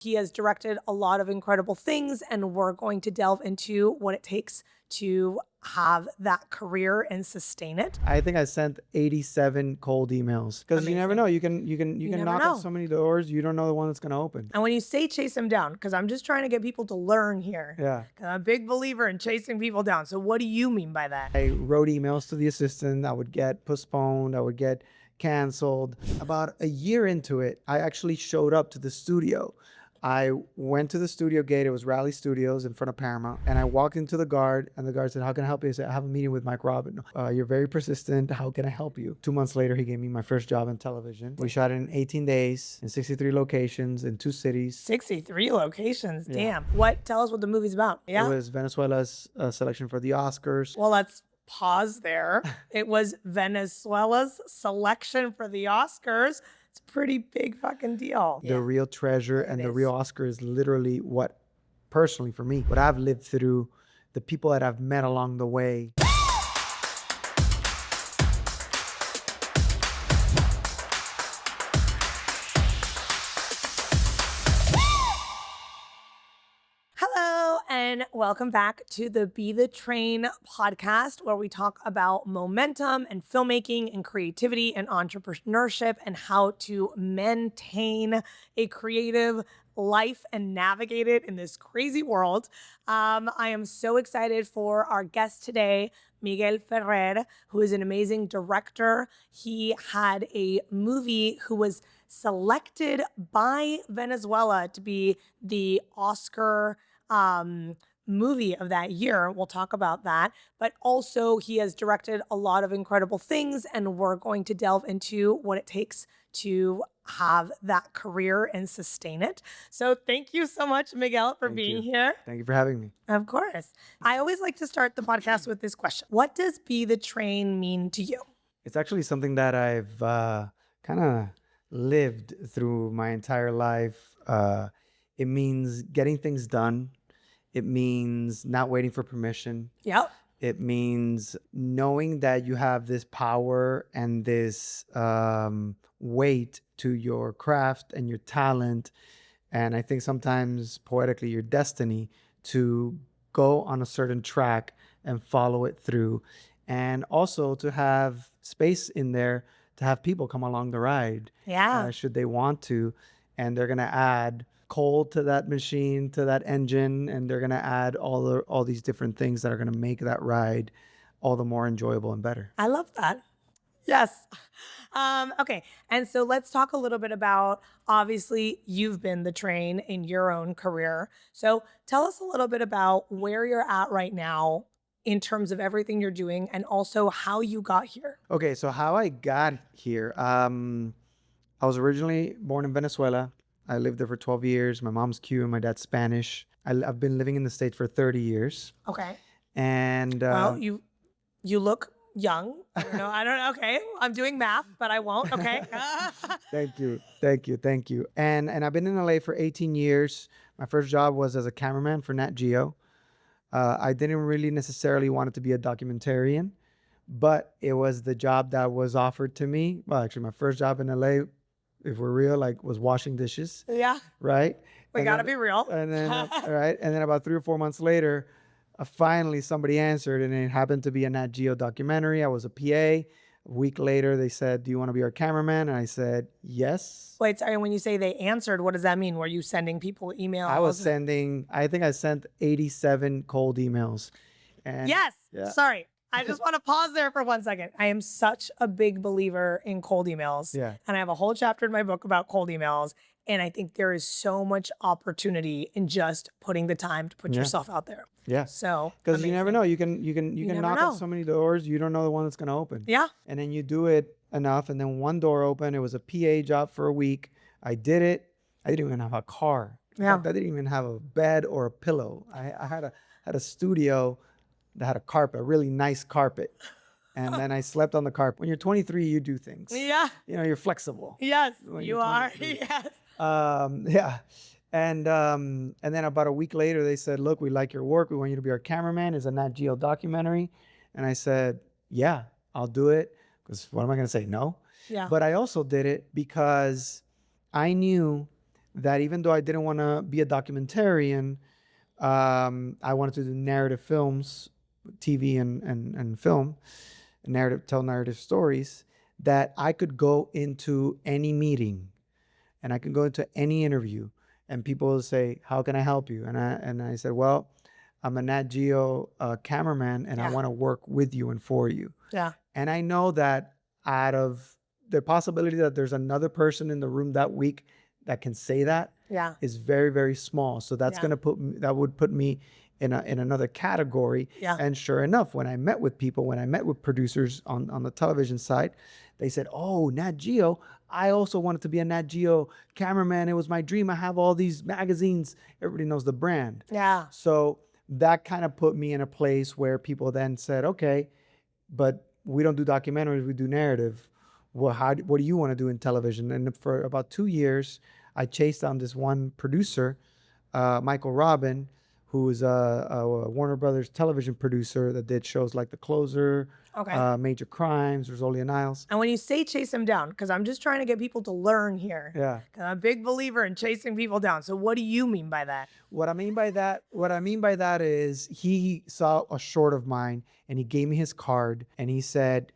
He has directed a lot of incredible things, and we're going to delve into what it takes to have that career and sustain it. I think I sent 87 cold emails because you never know. You can never knock know. on so many doors. You don't know the one that's going to open. And when you say chase them down, because I'm just trying to get people to learn here. Yeah. I'm a big believer in chasing people down. So what do you mean by that? I wrote emails to the assistant. I would get postponed. I would get canceled. About a year into it, I actually showed up to the studio. I went to the studio gate. It was Raleigh Studios in front of Paramount. And I walked into the guard, and the guard said, "How can I help you?" I said, "I have a meeting with Mike Robin." "You're very persistent. How can I help you?" 2 months later, he gave me my first job in television. We shot it in 18 days in 63 locations in 2 cities. 63 locations. Damn. Tell us what the movie's about. Yeah. It was Venezuela's selection for the Oscars. Well, let's pause there. It was Venezuela's selection for the Oscars. It's a pretty big fucking deal. The real treasure and the real Oscar is literally what, personally for me, what I've lived through, the people that I've met along the way. And welcome back to the Be the Train podcast, where we talk about momentum and filmmaking and creativity and entrepreneurship and how to maintain a creative life and navigate it in this crazy world. I am so excited for our guest today, Miguel Ferrer, who is an amazing director. He had a movie who was selected by Venezuela to be the Oscar movie of that year. We'll talk about that. But also he has directed a lot of incredible things, and we're going to delve into what it takes to have that career and sustain it. So thank you so much, Miguel, for being here. Thank you for having me. Of course. I always like to start the podcast with this question. What does Be the Train mean to you? It's actually something that I've kind of lived through my entire life. It means getting things done. It means not waiting for permission. Yep. It means knowing that you have this power and this weight to your craft and your talent. And I think sometimes poetically your destiny to go on a certain track and follow it through. And also to have space in there to have people come along the ride. Yeah. Should they want to. And they're going to add coal to that machine, to that engine, and they're going to add all these different things that are going to make that ride all the more enjoyable and better. I love that. Yes. Okay. And so let's talk a little bit about, obviously, you've been the train in your own career. So tell us a little bit about where you're at right now in terms of everything you're doing, and also how you got here. Okay. So how I got here, I was originally born in Venezuela. I lived there for 12 years. My mom's Cuban, my dad's Spanish. I've been living in the States for 30 years. Okay. And well, you look young. I don't know. Okay. I'm doing math, but I won't. Okay. Thank you. And I've been in LA for 18 years. My first job was as a cameraman for Nat Geo. I didn't really necessarily want it to be a documentarian, but it was the job that was offered to me. Well, actually, my first job in LA, if we're real, was washing dishes. Yeah. Right? We got to be real. And then, right? And then about 3 or 4 months later, finally somebody answered, and it happened to be a Nat Geo documentary. I was a PA. A week later, they said, "Do you want to be our cameraman?" And I said, "Yes." Wait, sorry, when you say they answered, what does that mean? Were you sending people emails? I think I sent 87 cold emails. And yes. Yeah. Sorry. I just want to pause there for 1 second. I am such a big believer in cold emails. Yeah. And I have a whole chapter in my book about cold emails. And I think there is so much opportunity in just putting the time to put yourself out there. Yeah. So because you never know. You can knock on so many doors. You don't know the one that's going to open. Yeah. And then you do it enough, and then one door opened. It was a PA job for a week. I did it. I didn't even have a car. In fact, I didn't even have a bed or a pillow. I had a studio that had a carpet, a really nice carpet. And then I slept on the carpet. When you're 23, you do things. Yeah. You're flexible. Yes, you are. Yes. Yeah. And then about a week later, they said, "Look, we like your work. We want you to be our cameraman. It's a Nat Geo documentary." And I said, "Yeah, I'll do it." Because what am I going to say? No. Yeah. But I also did it because I knew that even though I didn't want to be a documentarian, I wanted to do narrative films, TV and film, tell narrative stories, that I could go into any meeting and I could go into any interview and people will say, how can I help you? And I said, well, I'm a Nat Geo cameraman and I Yeah. want to work with you and for you. Yeah. And I know that out of the possibility that there's another person in the room that week that can say that Yeah. is very, very small. So that's Yeah. going to that would put me in another category. Yeah. And sure enough, when I met with people, when I met with producers on the television side, they said, oh, Nat Geo, I also wanted to be a Nat Geo cameraman. It was my dream. I have all these magazines. Everybody knows the brand. Yeah. So that kind of put me in a place where people then said, okay, but we don't do documentaries, we do narrative. Well, what do you want to do in television? And for about 2 years, I chased down this one producer, Michael Robin, who is a Warner Brothers television producer that did shows like The Closer, Okay. Major Crimes, Rosalia Niles. And when you say chase them down, because I'm just trying to get people to learn here. Yeah. 'Cause I'm a big believer in chasing people down. So what do you mean by that? What I mean by that is he saw a short of mine and he gave me his card and he said,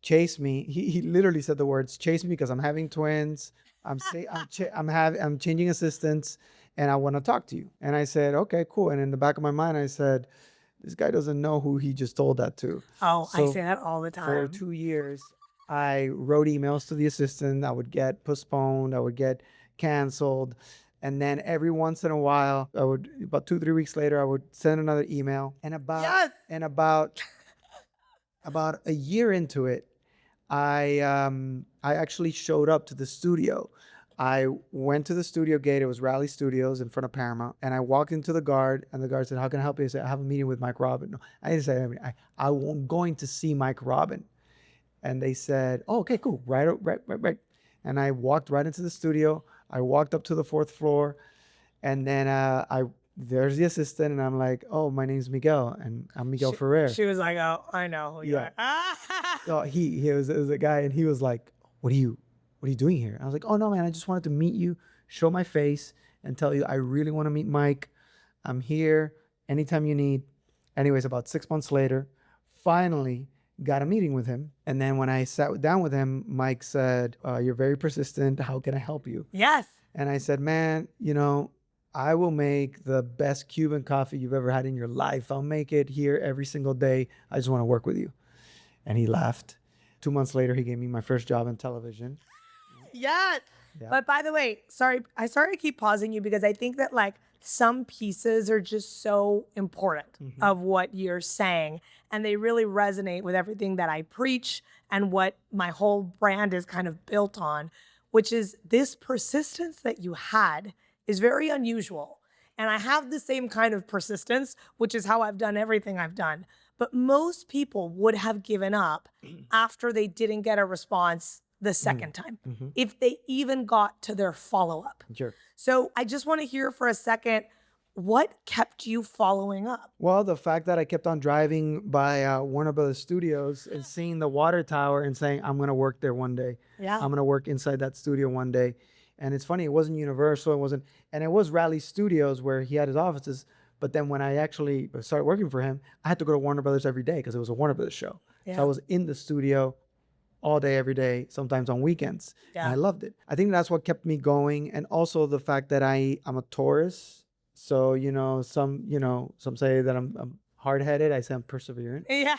chase me. He literally said the words, chase me because I'm having twins. I'm changing assistants and I want to talk to you. And I said, okay, cool. And in the back of my mind, I said, this guy doesn't know who he just told that to. Oh, I So say that all the for time. 2 years, I wrote emails to the assistant. I would get postponed. I would get canceled. And then every once in a while, about 2, 3 weeks later, I would send another email. And Yes. about a year into it, I actually showed up to the studio. I went to the studio gate. It was Raleigh Studios in front of Paramount. And I walked into the guard and the guard said, how can I help you? I said, I have a meeting with Mike Robin. No, I didn't say anything. I'm going to see Mike Robin. And they said, oh, okay, cool. Right. And I walked right into the studio. I walked up to the 4th floor and then there's the assistant and I'm like, oh, my name's Miguel and I'm Miguel Ferrer. She was like, oh, I know who you Yeah. are. So it was a guy and he was like, what are you doing here? I was like, oh no, man, I just wanted to meet you, show my face and tell you I really want to meet Mike. I'm here anytime you need. Anyways, about 6 months later, finally got a meeting with him. And then when I sat down with him, Mike said, you're very persistent. How can I help you? Yes. And I said, man, I will make the best Cuban coffee you've ever had in your life. I'll make it here every single day. I just want to work with you. And he laughed. 2 months later, he gave me my first job in television. Yes. Yeah. But by the way, sorry to keep pausing you because I think that like some pieces are just so important of what you're saying and they really resonate with everything that I preach and what my whole brand is kind of built on, which is this persistence that you had is very unusual. And I have the same kind of persistence, which is how I've done everything I've done. But most people would have given up after they didn't get a response the second time, if they even got to their follow-up. Sure. So I just want to hear for a second, what kept you following up? Well, the fact that I kept on driving by Warner Brothers Studios and seeing the water tower and saying, I'm going to work there one day. Yeah. I'm going to work inside that studio one day. And it's funny, it wasn't Universal, and it was Raleigh Studios where he had his offices. But then when I actually started working for him, I had to go to Warner Brothers every day because it was a Warner Brothers show. Yeah. So I was in the studio all day, every day, sometimes on weekends. Yeah. And I loved it. I think that's what kept me going. And also the fact that I'm a Taurus. So, some say that I'm hard-headed. I say I'm perseverant. Yeah.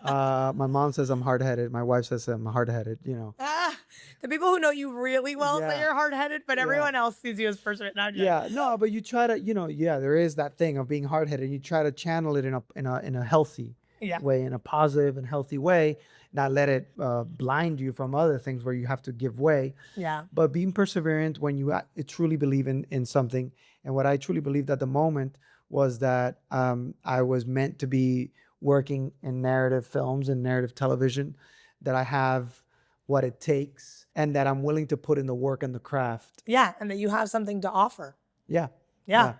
My mom says I'm hard-headed. My wife says I'm hard-headed, The people who know you really well say Yeah. you're hard-headed, but everyone else sees you as perseverant. No, I'm joking. Yeah, no, but you try to, there is that thing of being hard-headed. You try to channel it in a healthy Yeah. way, in a positive and healthy way, not let it blind you from other things where you have to give way. Yeah. But being perseverant when you truly believe in something. And what I truly believed at the moment was that I was meant to be working in narrative films and narrative television, that I have what it takes and that I'm willing to put in the work and the craft. Yeah. And that you have something to offer. Yeah. Yeah.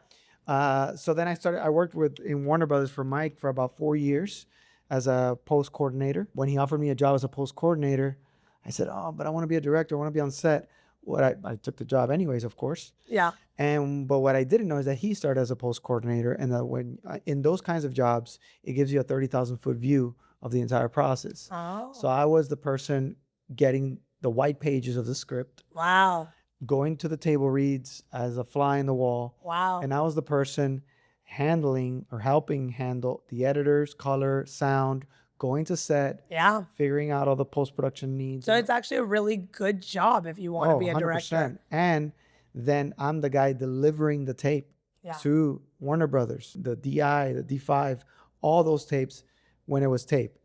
So then I worked in Warner Brothers for Mike for about 4 years as a post coordinator. When he offered me a job as a post coordinator, I said, oh, but I want to be a director. I want to be on set. I took the job anyways, of course. Yeah. But what I didn't know is that he started as a post coordinator, and that when in those kinds of jobs, it gives you a 30,000 foot view of the entire process. So Oh, I was the person getting the white pages of the script, wow. going to the table reads as a fly in the wall, Wow. and I was the person handling or helping handle the editors, color, sound, going to set, Yeah. figuring out all the post production needs. So And it's actually a really good job if you want to oh, be a director. 100%. And then I'm the guy delivering the tape Yeah. to Warner Brothers, the DI, the D5, all those tapes when it was tape.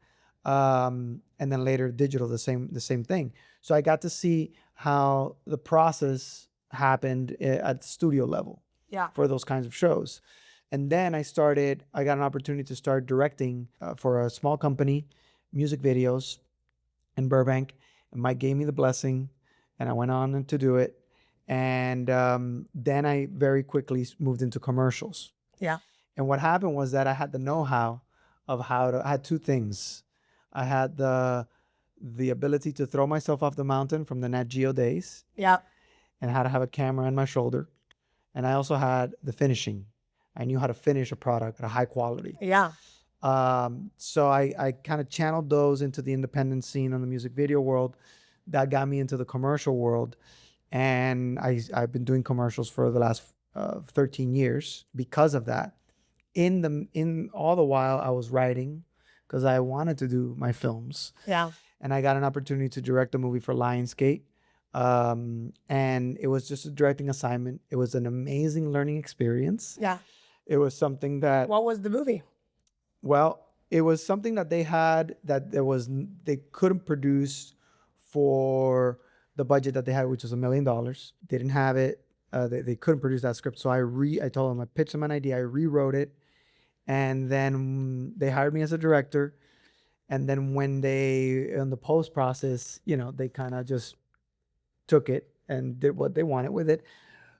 And then later digital, the same thing. So I got to see how the process happened at studio level Yeah. for those kinds of shows. And then I got an opportunity to start directing for a small company, music videos in Burbank. And Mike gave me the blessing, and I went on to do it. And then I very quickly moved into commercials. Yeah. And what happened was that I had the know-how of I had two things. I had the ability to throw myself off the mountain from the Nat Geo days, Yeah. and how to have a camera on my shoulder. And I also had the finishing. I knew how to finish a product at a high quality. Yeah. So I kind of channeled those into the independent scene on the music video world. That got me into the commercial world. And I've been doing commercials for the last 13 years because of that. In all the while I was writing, because I wanted to do my films. Yeah. And I got an opportunity to direct a movie for Lionsgate. And it was just a directing assignment. It was an amazing learning experience. Yeah. It was something that, What was the movie? well, it was something that they had that they couldn't produce for the budget that they had, which was $1 million. They didn't have it. They couldn't produce that script. So I told them, I pitched them an idea. I rewrote it. And then they hired me as a director. And then when in the post process, they kind of just took it and did what they wanted with it.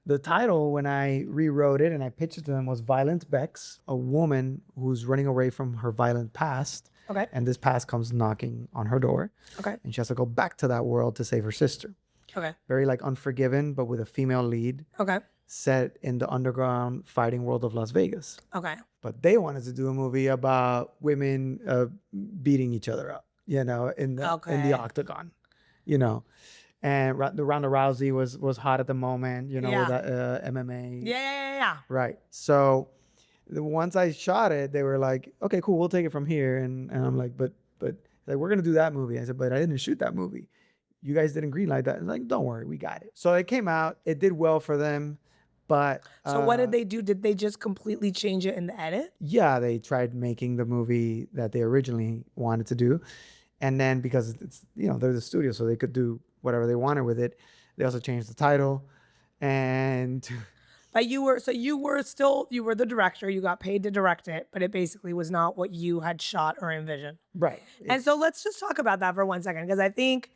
The title, when I rewrote it and I pitched it to them, was Violent Bex, a woman who's running away from her violent past. Okay. And this past comes knocking on her door. Okay. And she has to go back to that world to save her sister. Okay. Very like Unforgiven, but with a female lead, Okay. set in the underground fighting world of Las Vegas. Okay. But they wanted to do a movie about women beating each other up, in the Okay. octagon, you know. And the Ronda Rousey was hot at the moment, with Yeah. that MMA. Yeah. Right. So once I shot it, they were like, "Okay, cool, we'll take it from here." And I'm like, "But like we're gonna do that movie." I said, "But I didn't shoot that movie. You guys didn't greenlight that." It's like, "Don't worry, we got it." So it came out. It did well for them, but So what did they do? Did they just completely change it in the edit? yeah, they tried making the movie that they originally wanted to do. And then because it's, they're the studio, so they could do whatever they wanted with it. They also changed the title. And But you were the director. You got paid to direct it, but it basically was not what you had shot or envisioned. right. And so let's just talk about that for 1 second, because I think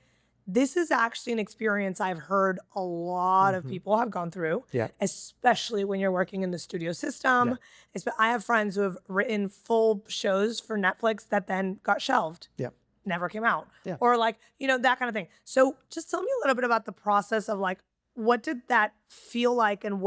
this is actually an experience I've heard a lot of people have gone through, Yeah. especially when you're working in the studio system. I have friends who have written full shows for Netflix that then got shelved. Yeah. Never came out. Yeah. Or that kind of thing. So just tell me a little bit about the process of what did that feel like, and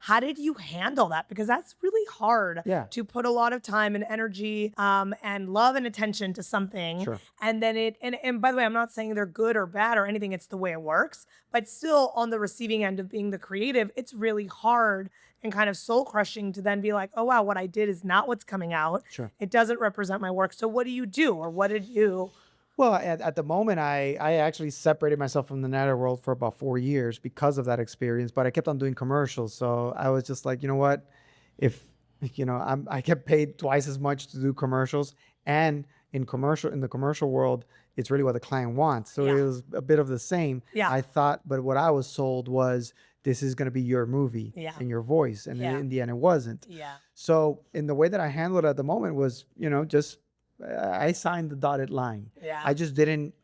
how did you handle that? Because that's really hard to put a lot of time and energy and love and attention to something. Sure. And then and by the way, I'm not saying they're good or bad or anything. It's the way it works. But still, on the receiving end of being the creative, it's really hard and kind of soul crushing to then be like, oh, wow, what I did is not what's coming out. Sure. It doesn't represent my work. So what do you do? Or what did you... Well, at the moment, I actually separated myself from the network world for about 4 years because of that experience. But I kept on doing commercials, so I was just like, you know what, if I get paid twice as much to do commercials, and in the commercial world, it's really what the client wants. So it was a bit of the same. Yeah. I thought, but what I was sold was this is going to be your movie and your voice, and in the end, it wasn't. Yeah. So in the way that I handled it at the moment was, just. I signed the dotted line. Yeah. I just didn't,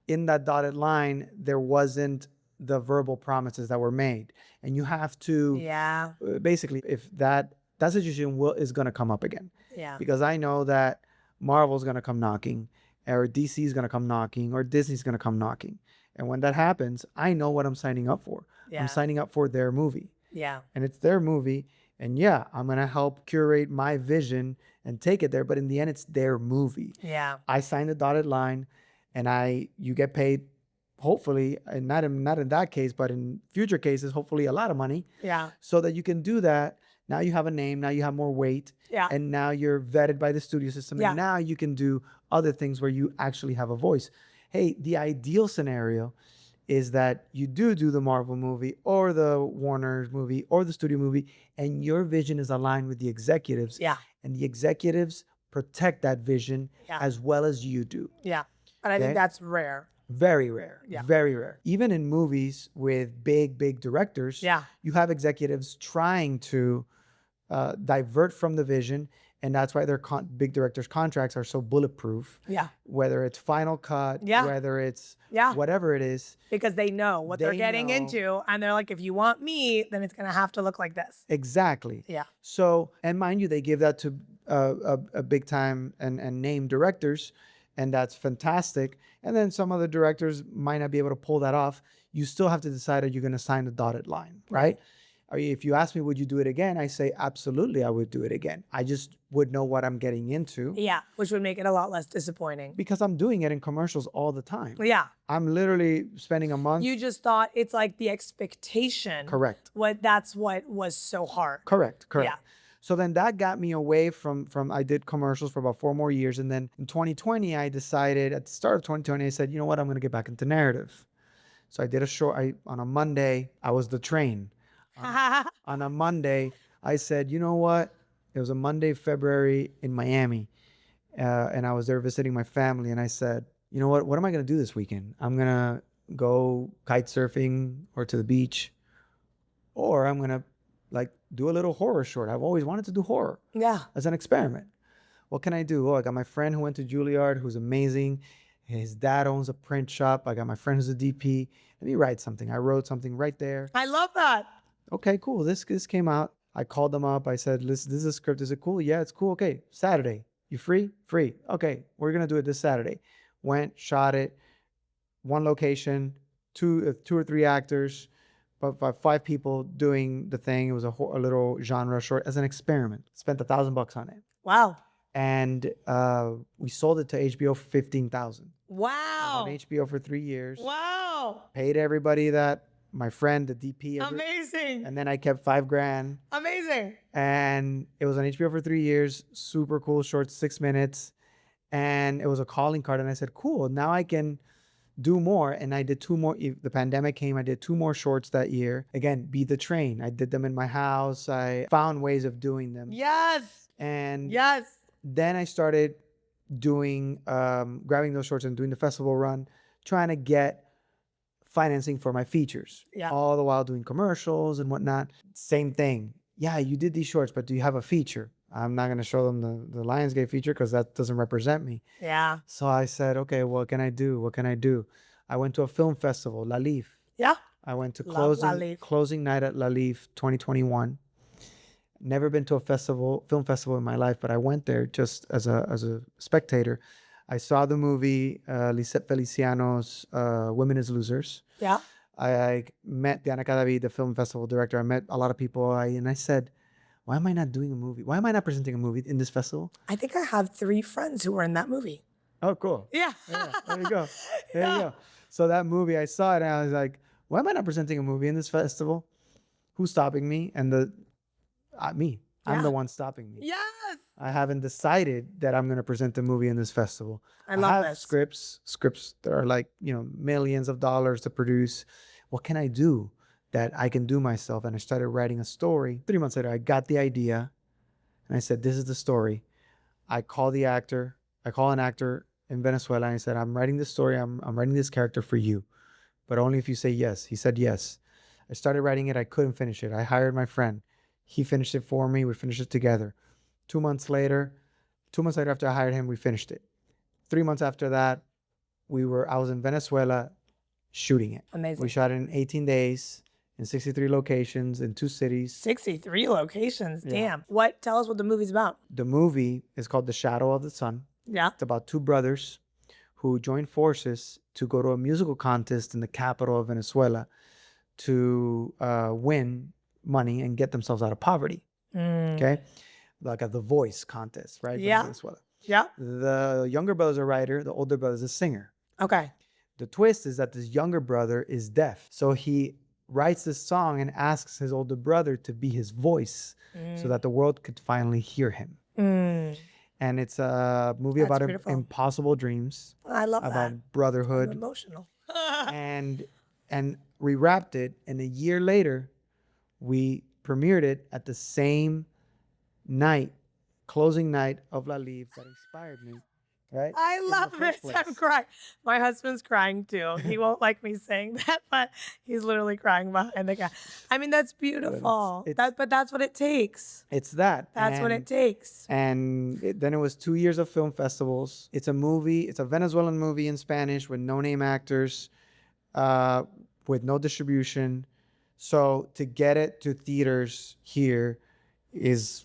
in that dotted line, there wasn't the verbal promises that were made. And you have to, basically, if that situation is going to come up again. Yeah. Because I know that Marvel's going to come knocking, or DC is going to come knocking, or Disney's going to come knocking. And when that happens, I know what I'm signing up for. I'm Yeah. signing up for their movie. Yeah. And it's their movie. And yeah, I'm going to help curate my vision and take it there. But in the end, it's their movie. Yeah. I sign the dotted line and you get paid, hopefully, and not in that case, but in future cases, hopefully a lot of money Yeah. so that you can do that. Now you have a name, now you have more weight, Yeah. and now you're vetted by the studio system. Yeah. And now you can do other things where you actually have a voice. Hey, the ideal scenario is that you do the Marvel movie or the Warner's movie or the studio movie, and your vision is aligned with the executives. Yeah. And the executives protect that vision Yeah. as well as you do. Yeah. But I think Okay? that's rare. Very rare. Yeah. Very rare. Even in movies with big directors, Yeah. you have executives trying to divert from the vision. And that's why their big directors' contracts are so bulletproof. Yeah. Whether it's Final Cut, Yeah. whether it's Yeah. whatever it is. Because they know what they're They getting know. into. And they're like, if you want me, then it's going to have to look like this. Exactly. Yeah. So, and mind you, they give that to a big time and name directors, and that's fantastic. And then some other directors might not be able to pull that off. You still have to decide, are you going to sign the dotted line, right? If you ask me, would you do it again? I say, absolutely, I would do it again. I just would know what I'm getting into. Yeah. Which would make it a lot less disappointing. Because I'm doing it in commercials all the time. Yeah. I'm literally spending a month. You just thought it's like the expectation. Correct. That's what was so hard. Correct. Yeah. So then that got me away from I did commercials for about 4 more years. And then in 2020, I decided at the start of 2020, I said, you know what, I'm going to get back into narrative. So I did a short, on a Monday, I was the train. On a Monday, I said, you know what? It was a Monday, February in Miami. And I was there visiting my family. And I said, you know what am I going to do this weekend? I'm going to go kite surfing or to the beach. Or I'm going to do a little horror short. I've always wanted to do horror. Yeah. As an experiment. What can I do? Oh, I got my friend who went to Juilliard, who's amazing. His dad owns a print shop. I got my friend who's a DP. Let me write something. I wrote something right there. I love that. Okay, cool. This came out. I called them up. I said, listen, this is a script. Is it cool? Yeah, it's cool. Okay, Saturday. You free? Free. Okay, we're going to do it this Saturday. Went, shot it. One location, two or three actors, but 5 people doing the thing. It was a little genre short as an experiment. Spent $1,000 on it. Wow. And we sold it to HBO for $15,000. Wow. On HBO for 3 years. Wow. Paid everybody that, my friend, the DP. Amazing. And then I kept $5,000. Amazing. And it was on HBO for 3 years. Super cool, short, 6 minutes. And it was a calling card. And I said, cool, now I can do more. And I did 2 more. The pandemic came, I did 2 more shorts that year. Again, Be the Train. I did them in my house. I found ways of doing them. Yes. And yes. Then I started doing, grabbing those shorts and doing the festival run, trying to get financing for my features. Yeah. All the while doing commercials and whatnot. Same thing. Yeah, you did these shorts, but do you have a feature? I'm not going to show them the Lionsgate feature because that doesn't represent me. Yeah. So I said, okay, what can I do? What can I do? I went to a film festival, La Leaf. Yeah. I went to Love La Leaf. closing night at La Leaf 2021. Never been to a film festival in my life, but I went there just as a spectator. I saw the movie Lisette Feliciano's Women as Losers. Yeah. I met Diana Cadavid, the film festival director. I met a lot of people, and I said, why am I not doing a movie? Why am I not presenting a movie in this festival? I think I have 3 friends who were in that movie. Oh, cool. Yeah. Yeah, there you go. There you go. So that movie, I saw it, and I was like, why am I not presenting a movie in this festival? Who's stopping me? And me. I'm Yeah. the one stopping me. Yes. I haven't decided that I'm going to present a movie in this festival. I love have this. scripts that are like, millions of dollars to produce. What can I do that I can do myself? And I started writing a story. 3 months later, I got the idea and I said, this is the story. I call an actor in Venezuela and I said, I'm writing this story. I'm writing this character for you, but only if you say yes. He said yes. I started writing it. I couldn't finish it. I hired my friend. He finished it for me. We finished it together. 2 months later after I hired him, we finished it. 3 months after that, I was in Venezuela shooting it. Amazing. We shot it in 18 days in 63 locations in 2 cities. 63 locations. Yeah. Damn. Tell us what the movie's about. The movie is called The Shadow of the Sun. Yeah. It's about 2 brothers who joined forces to go to a musical contest in the capital of Venezuela to win money and get themselves out of poverty. Okay, like a The Voice contest, right? But in Yeah. Venezuela. Yeah. The younger brother's a writer. The older brother's a singer. Okay. The twist is that this younger brother is deaf, so he writes this song and asks his older brother to be his voice, so that the world could finally hear him. Mm. And it's a movie That's about beautiful. impossible dreams, I love about that. I'm brotherhood, emotional. and we wrapped it. And a year later, we premiered it at the same night, closing night of La Live that inspired me. Right? I In the love first this. I'm place. crying. My husband's crying too. He won't like me saying that, but he's literally crying behind the guy. I mean, that's beautiful. But that's what it takes. It's that. That's what it takes. And then it was 2 years of film festivals. It's a movie. It's a Venezuelan movie in Spanish with no name actors, with no distribution. So to get it to theaters here is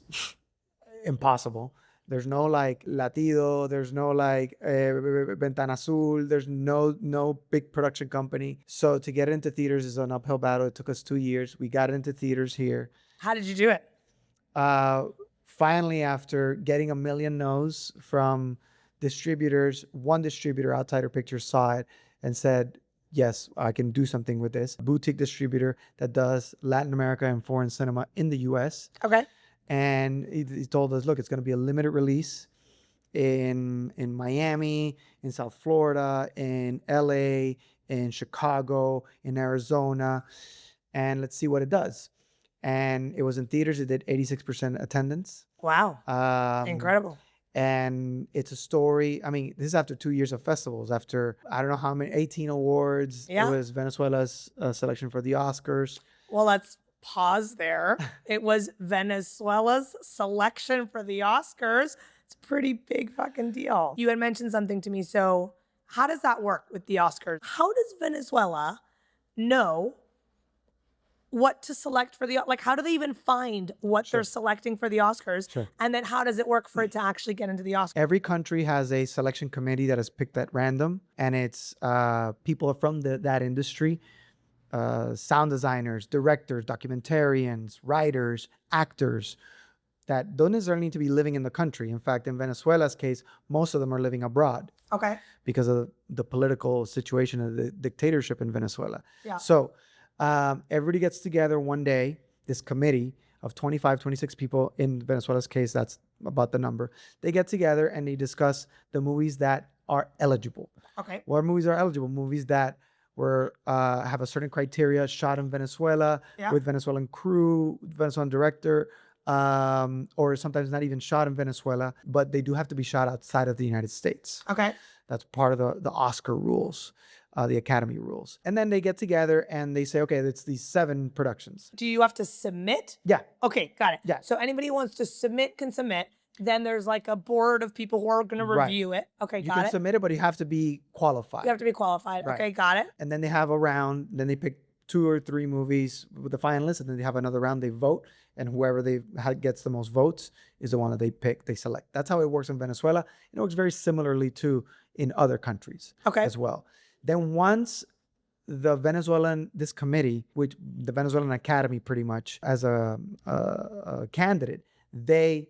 impossible. There's no like Latido. There's no like Ventana Azul. There's no big production company. So to get it into theaters is an uphill battle. It took us 2 years. We got it into theaters here. How did you do it? Finally, after getting a million no's from distributors, one distributor, Outsider Pictures, saw it and said, yes, I can do something with this. A boutique distributor that does Latin America and foreign cinema in the US. Okay. And he told us, look, it's going to be a limited release in Miami, in South Florida, in LA, in Chicago, in Arizona, and let's see what it does. And it was in theaters. It did 86% attendance. Wow. Incredible. And it's a story. I mean, this is after 2 years of festivals, after I don't know how many, 18 awards. Yeah. It was Venezuela's selection for the Oscars. Well, let's pause there. It was Venezuela's selection for the Oscars. It's a pretty big fucking deal. You had mentioned something to me. So how does that work with the Oscars? How does Venezuela know what to select for the, like, how do they even find what they're selecting for the Oscars? Sure. And then how does it work for it to actually get into the Oscars? Every country has a selection committee that is picked at random, and it's people from that industry, sound designers, directors, documentarians, writers, actors that don't necessarily need to be living in the country. In fact, in Venezuela's case, most of them are living abroad. Okay. Because of the political situation of the dictatorship in Venezuela. Yeah. So everybody gets together one day, this committee of 25, 26 people. In Venezuela's case, that's about the number. They get together and they discuss the movies that are eligible. Okay. What movies are eligible? Movies that were have a certain criteria, shot in Venezuela, with Venezuelan crew, Venezuelan director, or sometimes not even shot in Venezuela, but they do have to be shot outside of the United States. Okay. That's part of the Oscar rules, the Academy rules. And then they get together and they say, okay, it's these 7 productions. Do you have to submit? Yeah. Okay, got it. Yeah. So anybody who wants to submit can submit. Then there's like a board of people who are going to review it. Okay, You got can it. submit it, but you have to be qualified. You have to be qualified. Right. Okay, got it. And then they have a round. Then they pick 2 or 3 movies with the finalists, and then they have another round. They vote, and whoever gets the most votes is the one that they pick, they select. That's how it works in Venezuela. It works very similarly too in other countries as well. Then once this committee, which the Venezuelan Academy pretty much as a candidate, they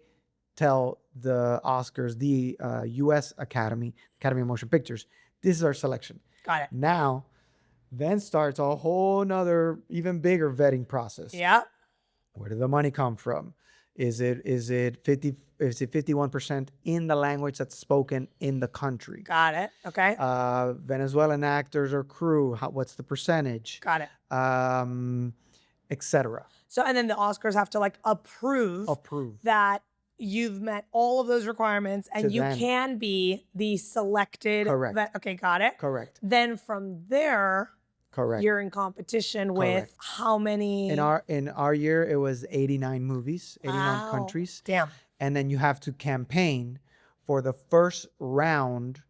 tell the Oscars, the U.S. Academy of Motion Pictures, this is our selection. Got it. Now, then starts a whole nother, even bigger vetting process. Yeah. Where did the money come from? Is it 51% in the language that's spoken in the country? Got it. Okay. Venezuelan actors or crew, what's the percentage? Got it. Etc. So, and then the Oscars have to like approve that you've met all of those requirements and you can be the selected. Correct. Okay, got it. Correct. Then from there, you're in competition with how many? In our year, it was 89 movies, 89 countries. Damn. And then you have to campaign for the first round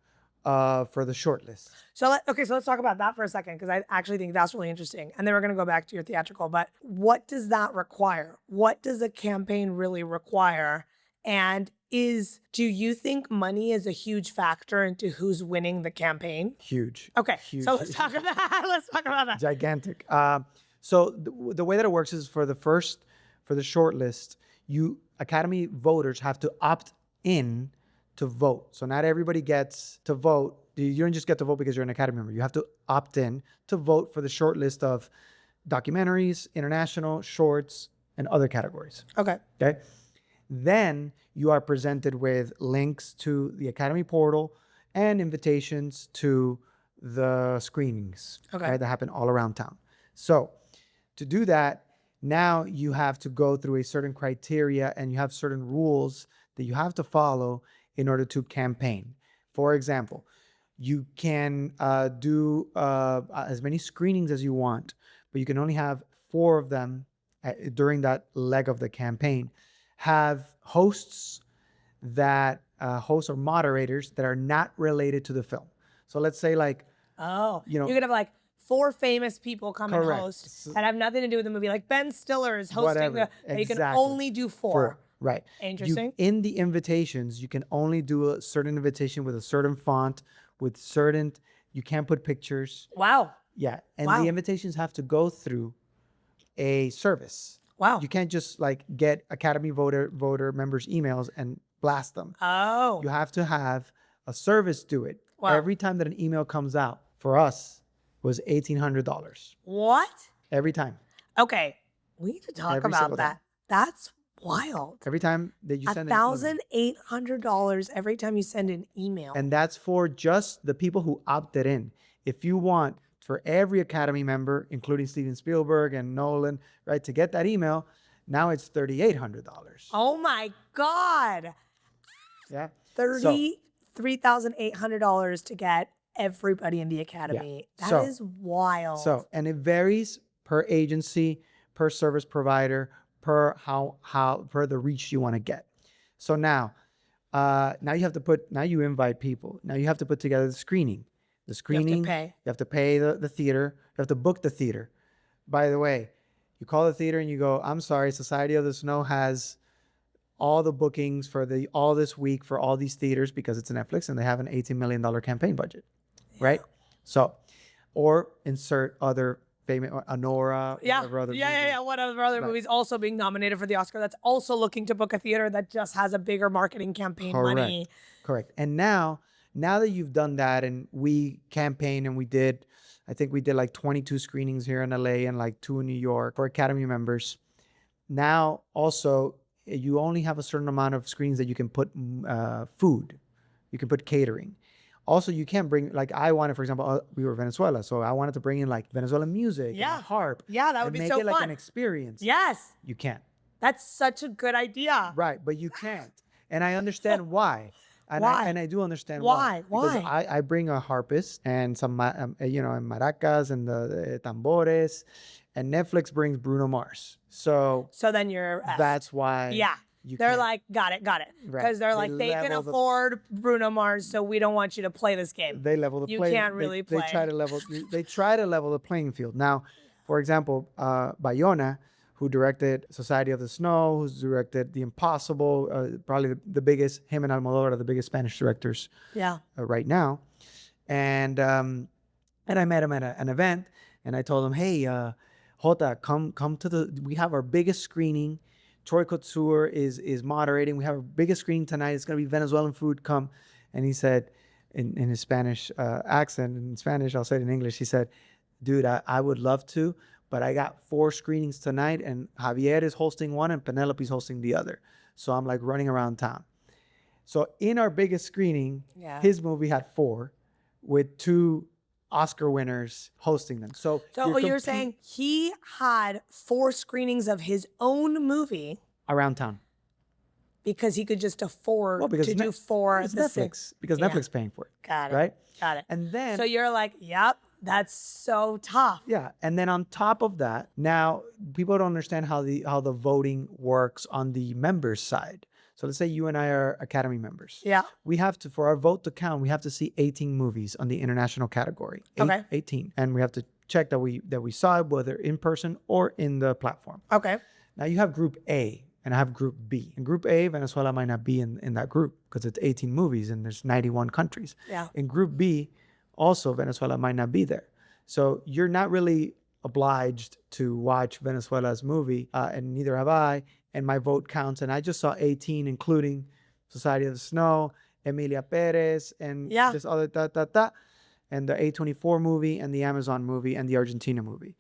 for the shortlist. So let's talk about that for a second, because I actually think that's really interesting. And then we're going to go back to your theatrical. But what does that require? What does a campaign really require? And do you think money is a huge factor into who's winning the campaign? Huge. Okay, Huge. so let's talk about that. Let's talk about that. Gigantic. So the way that it works is for the short list, Academy voters have to opt in to vote. So not everybody gets to vote. You don't just get to vote because you're an Academy member. You have to opt in to vote for the short list of documentaries, international, shorts, and other categories. Okay. Okay. Then you are presented with links to the Academy portal and invitations to the screenings, Okay. right, that happen all around town. So to do that, now you have to go through a certain criteria and you have certain rules that you have to follow in order to campaign. For example, you can do as many screenings as you want, but you can only have 4 of them during that leg of the campaign. Have hosts or moderators that are not related to the film. So let's say like, Oh, you know, you're gonna have like 4 famous people come and Correct. host that have nothing to do with the movie. Like Ben Stiller is hosting whatever. but you can Exactly. only do 4. 4. Right. Interesting. In the invitations, you can only do a certain invitation with a certain font, you can't put pictures. Wow. Yeah. And Wow. the invitations have to go through a service. Wow. You can't just like get Academy voter members' emails and blast them. Oh. You have to have a service do it. Wow. Every time that an email comes out, for us, was $1,800. What? Every time. Okay. We need to talk Every about single that. time. That's wild. Every time that you send an email. $1,800 every time you send an email. And that's for just the people who opted in. If you want for every Academy member, including Steven Spielberg and Nolan, right, to get that email, now it's $3,800. Oh my God. Yeah. $33,800 to get everybody in the Academy. Yeah. That is wild. So, and it varies per agency, per service provider, per per the reach you want to get. So now you invite people. Now you have to put together the screening. The screening, you have to pay the theater. You have to book the theater. By the way, you call the theater and you go, I'm sorry, Society of the Snow has all the bookings for all this week for all these theaters because it's Netflix and they have an $18 million campaign budget, right? So, or insert other famous, Anora, whatever other movie. What other movies also being nominated for the Oscar that's also looking to book a theater that just has a bigger marketing campaign money. Correct. And now that you've done that and we campaigned and I think we did like 22 screenings here in LA and like 2 in New York for Academy members. Now also, you only have a certain amount of screens that you can put food. You can put catering. Also, you can't bring, like I wanted, for example, we were Venezuela, so I wanted to bring in like Venezuelan music, and harp. Yeah, that would be so fun. Make it like an experience. Yes. You can't. That's such a good idea. Right, but you can't. And I understand why. And why? I do understand why. Because I bring a harpist and some, and maracas and the tambores, and Netflix brings Bruno Mars. So then you're that's why. Yeah. They're like, got it. Because they're like, they can afford Bruno Mars, so we don't want you to play this game. They level the playing. You can't really play. They try to level the playing field. Now, for example, Bayona, who directed Society of the Snow, who's directed The Impossible, probably the biggest, him and Almodovar are the biggest Spanish directors right now. And I met him at an event, and I told him, hey, Jota, come to we have our biggest screening. Troy Couture is moderating. We have our biggest screening tonight. It's going to be Venezuelan food. Come. And he said, in his Spanish accent, in Spanish, I'll say it in English, he said, dude, I would love to, but I got 4 screenings tonight, and Javier is hosting one, and Penelope's hosting the other. So I'm like running around town. So in our biggest screening, his movie had 4 with 2 Oscar winners hosting them. So you're saying he had 4 screenings of his own movie around town because he could just afford to do 4 at Netflix because Netflix paying for it. Got it. Right? Got it. And then so you're like, yep, that's so tough. Yeah. And then on top of that, now people don't understand how the voting works on the members' side. So let's say you and I are Academy members. Yeah. We have to, for our vote to count, we have to see 18 movies on the international category. 18. And we have to check that we saw it, whether in person or in the platform. Okay. Now you have Group A. and I have Group B. In Group A, Venezuela might not be in that group because it's 18 movies and there's 91 countries. Yeah. In Group B, also Venezuela might not be there. So you're not really obliged to watch Venezuela's movie, and neither have I. And my vote counts. And I just saw 18, including Society of the Snow, Emilia Perez, and Yeah. this other and the A24 movie, and the Amazon movie, and the Argentina movie.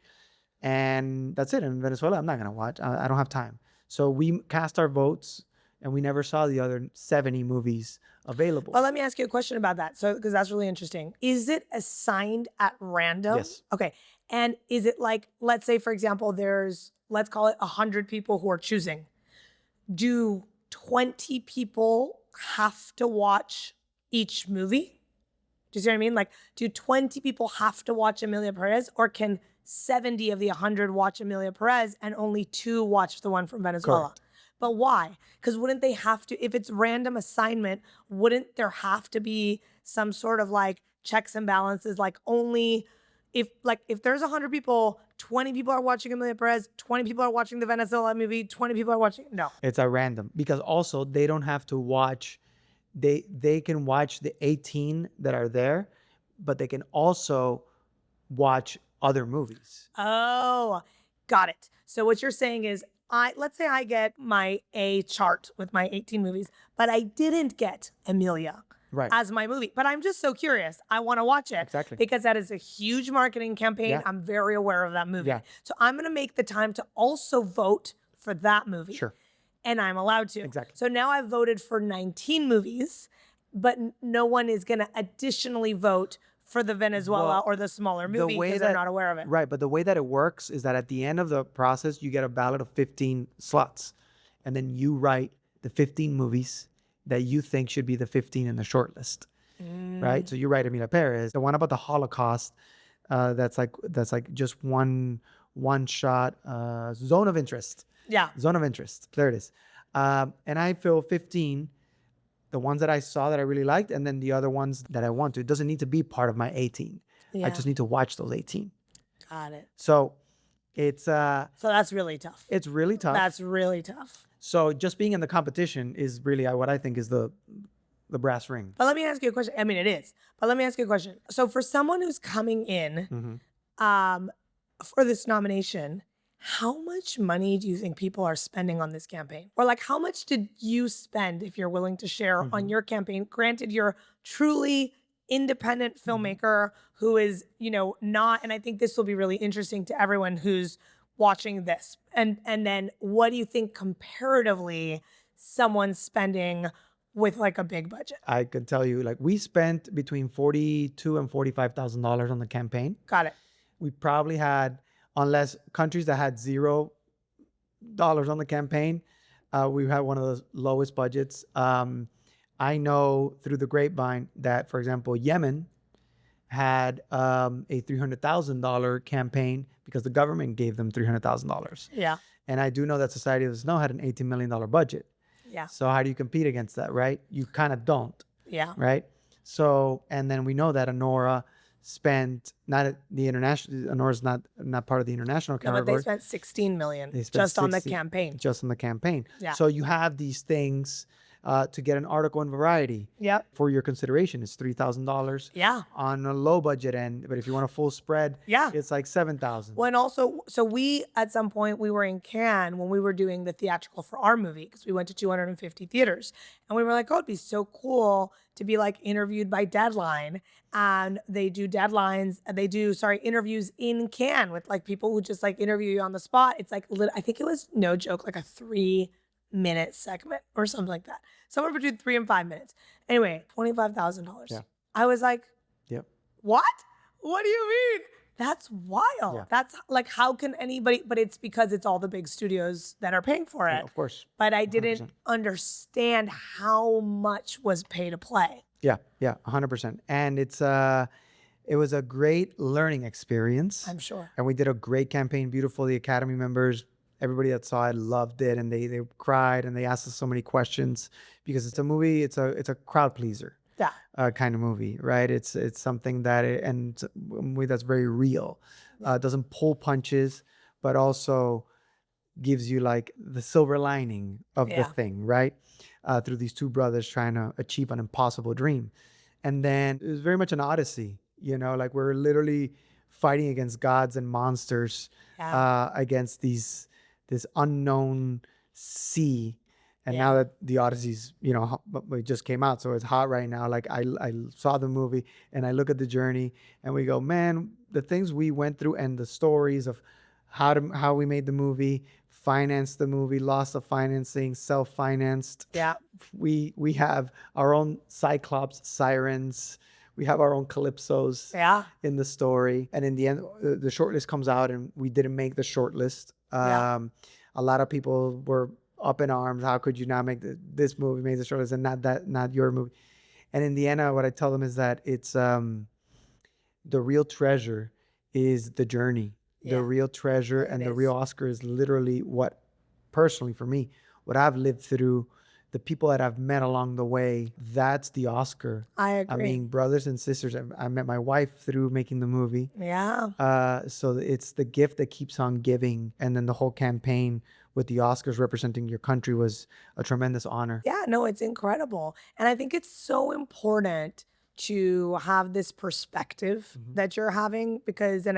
And that's it. In Venezuela, I'm not going to watch. I don't have time. So we cast our votes, and we never saw the other 70 movies available. Well, let me ask you a question about that. So, because that's really interesting. Is it assigned at random? Yes. Okay. And is it like, let's say, for example, let's call it 100 people who are choosing. Do 20 people have to watch each movie? Do you see what I mean? Like, do 20 people have to watch Emilia Perez, or can 70 of the 100 watch Emilia Perez and only 2 watch the one from Venezuela? Correct. But why? Because wouldn't they have to, if it's random assignment, wouldn't there have to be some sort of like checks and balances? Like only if there's 100 people, 20 people are watching Emilia Perez, 20 people are watching the Venezuela movie, 20 people are watching, no. It's at random because also they don't have to watch. They can watch the 18 that are there, but they can also watch other movies. Oh, got it. So what you're saying is, let's say I get my A chart with my 18 movies, but I didn't get Emilia Right. as my movie. But I'm just so curious. I want to watch it. Exactly. Because that is a huge marketing campaign. Yeah. I'm very aware of that movie. Yeah. So I'm going to make the time to also vote for that movie. Sure. And I'm allowed to. Exactly. So now I've voted for 19 movies, but no one is going to additionally vote for the Venezuela Well, or the smaller the movie way because they're not aware of it. Right, but the way that it works is that at the end of the process, you get a ballot of 15 slots, and then you write the 15 movies that you think should be the 15 in the short list. Right? So you write Emilia Perez, the one about the Holocaust, that's like just one shot, zone of interest. Yeah. Zone of interest. There it is. And I feel 15, the ones that I saw that I really liked, and then the other ones that I want to. It doesn't need to be part of my 18. Yeah. I just need to watch those 18. Got it. So it's So that's really tough. it's really tough. That's really tough. So just being in the competition is really what I think is the brass ring. But let me ask you a question. I mean, it is. But let me ask you a question. So for someone who's coming in for this nomination, how much money do you think people are spending on this campaign? Or like, how much did you spend, if you're willing to share, on your campaign? Granted, you're truly independent filmmaker who is, not, and I think this will be really interesting to everyone who's watching this. And then what do you think comparatively someone's spending with like a big budget? I can tell you, like, we spent between $42,000 and $45,000 on the campaign. Got it. We probably had, unless countries that had $0 on the campaign, we had one of the lowest budgets. I know through the grapevine that, for example, Yemen had a $300,000 campaign because the government gave them $300,000. Yeah. And I do know that Society of the Snow had an $18 million budget. Yeah. So how do you compete against that, right? You kind of don't, Yeah. right? So, and then we know that Honora spent not at the international. Honora's not part of the international No, but category. they spent 16 million They spent just on the 16 campaign. just on the campaign. Yeah. So you have these things to get an article in Variety. Yep. For your consideration, it's $3,000 Yeah. on a low budget end. But if you want a full spread, Yeah. it's like $7,000. Well, and also, so we, at some point, we were in Cannes when we were doing the theatrical for our movie because we went to 250 theaters. And we were like, oh, it'd be so cool to be like interviewed by Deadline. And they do interviews in Cannes with like people who just like interview you on the spot. It's like, I think it was, no joke, like a 3-minute segment or something like that. Somewhere between 3 and 5 minutes. Anyway, $25,000. Yeah. I was like, Yep. what? What do you mean? That's wild. Yeah. That's like, how can anybody, but it's because it's all the big studios that are paying for it. Yeah, of course. But I didn't 100%. understand how much was pay to play. Yeah, 100%. And it was a great learning experience. I'm sure. And we did a great campaign, beautiful. The Academy members, everybody that saw it loved it, and they cried and they asked us so many questions because it's a movie. It's a crowd pleaser. Yeah. Kind of movie, right? It's something and it's a movie that's very real. It doesn't pull punches, but also gives you like the silver lining of the Yeah. thing, right? Through these two brothers trying to achieve an impossible dream. And then it was very much an odyssey, like we're literally fighting against gods and monsters, Yeah. against this unknown sea. And now Yeah. that the Odyssey's, it just came out, so it's hot right now. Like I saw the movie and I look at the journey and we go, man, the things we went through and the stories of how we made the movie, financed the movie, lost the financing, self-financed. Yeah. We have our own Cyclops sirens. We have our own Calypsos Yeah. in the story. And in the end, the shortlist comes out and we didn't make the shortlist. Yeah. A lot of people were up in arms. How could you not make this movie make the shortlist and not your movie? And in the end, what I tell them is that it's the real treasure is the journey. The Yeah. real treasure It and the is. real Oscar is literally what, personally for me, what I've lived through, the people that I've met along the way. That's the Oscar. I I agree. mean, brothers and sisters. I met my wife through making the movie. Yeah. So it's the gift that keeps on giving. And then the whole campaign with the Oscars representing your country was a tremendous honor. Yeah, no, it's incredible. And I think it's so important to have this perspective Mhm. that you're having because, and